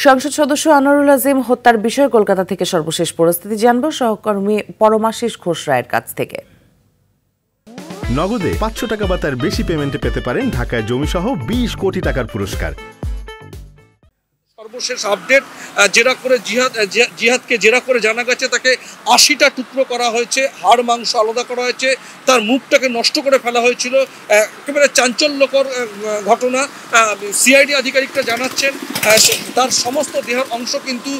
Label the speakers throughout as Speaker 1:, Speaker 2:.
Speaker 1: সংসদ সদস্য আনোয়ারুল আজিম হত্যার বিষয়ে কলকাতা থেকে সর্বশেষ পরিস্থিতি জানব সহকর্মী পরমাশিস ঘোষ রায়ের কাছ থেকে।
Speaker 2: নগদে ৫০০ টাকা বা তার বেশি পেমেন্টে পেতে পারেন ঢাকায় জমিসহ ২০ কোটি টাকার পুরস্কার।
Speaker 3: সর্বশেষ আপডেট, জেরা করে জিহাদকে জেরা করে জানা গেছে তাকে ৮০টা টুকরো করা হয়েছে, হাড় মাংস আলাদা করা হয়েছে, তার মুখটাকে নষ্ট করে ফেলা হয়েছিল। একেবারে চাঞ্চল্যকর ঘটনা। সিআইডি আধিকারিকরা জানাচ্ছেন তার সমস্ত দেহের অংশ কিন্তু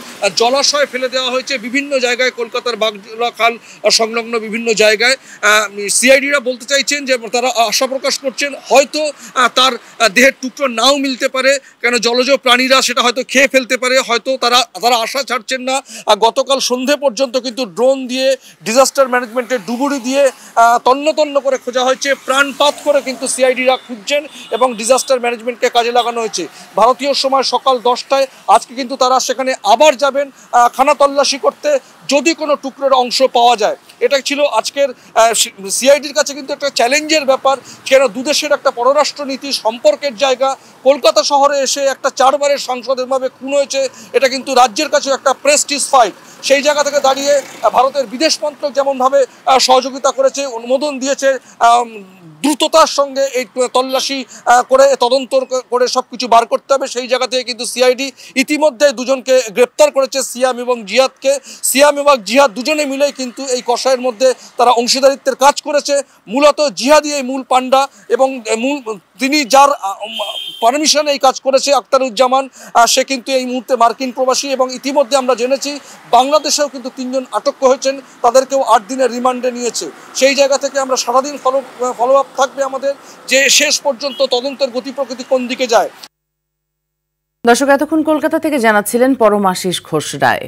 Speaker 3: জলাশয়ে ফেলে দেওয়া হয়েছে বিভিন্ন জায়গায়, কলকাতার বাগজোলা খাল সংলগ্ন বিভিন্ন জায়গায়। সিআইডিরা বলতে চাইছেন যে তারা আশা প্রকাশ করছেন হয়তো তার দেহের টুকরো নাও মিলতে পারে, কেন জলজ প্রাণীরা সেটা হয়তো খেয়ে ফেলতে পারে, হয়তো তারা আশা ছাড়ছেন না। গতকাল সন্ধে পর্যন্ত কিন্তু ড্রোন দিয়ে, ডিজাস্টার ম্যানেজমেন্টের ডুবুরি দিয়ে তন্ন করে খোঁজা হয়েছে, প্রাণপাত করে কিন্তু সিআইডিরা খুঁজছেন এবং ডিজাস্টার ম্যানেজমেন্টকে কাজে লাগানো হয়েছে। ভারতীয় সময় সকাল 10টায় আজকে কিন্তু তারা সেখানে আবার যাবেন খানা তল্লাশি করতে, যদি কোনো টুকরোর অংশ পাওয়া যায়। এটা ছিল আজকের সিআইডির কাছে কিন্তু একটা চ্যালেঞ্জের ব্যাপার, কেন দুদেশের একটা পররাষ্ট্রনীতি সম্পর্কের জায়গা। কলকাতা শহরে এসে একটা 4 বারের সাংসদ এভাবে খুন হয়েছে, এটা কিন্তু রাজ্যের কাছে একটা প্রেস্টিজ ফাইট। সেই জায়গা থেকে দাঁড়িয়ে ভারতের বিদেশ মন্ত্রক যেমনভাবে সহযোগিতা করেছে, অনুমোদন দিয়েছে দ্রুততার সঙ্গে এই তল্লাশি করে তদন্ত করে সব কিছু বার করতে হবে, সেই জায়গা থেকে কিন্তু সিআইডি ইতিমধ্যে দুজনকে গ্রেপ্তার করেছে, সিয়াম এবং জিহাদকে। সিয়াম এবং জিহাদ দুজনে মিলেই কিন্তু এই কষায়ের মধ্যে তারা অংশীদারিত্বের কাজ করেছে। মূলত জিহাদই এই মূল পান্ডা এবং তিনি যার পারমিশনে এই কাজ করেছে, আখতারুজ্জামান, সে কিন্তু এই মুহূর্তে মার্কিন প্রবাসী এবং ইতিমধ্যে আমরা জেনেছি বাংলাদেশেও কিন্তু 3 জন আটক হয়েছেন, তাদেরকেও 8 দিনের রিমান্ডে নিয়েছে। সেই জায়গা থেকে আমরা সারাদিন ফলো আপ থাকবে আমাদের, যে শেষ পর্যন্ত তদন্তের গতি প্রকৃতি কোন দিকে যায়।
Speaker 1: দর্শক, এতক্ষণ কলকাতা থেকে জানাচ্ছিলেন পরমাশিস ঘোষ রায়।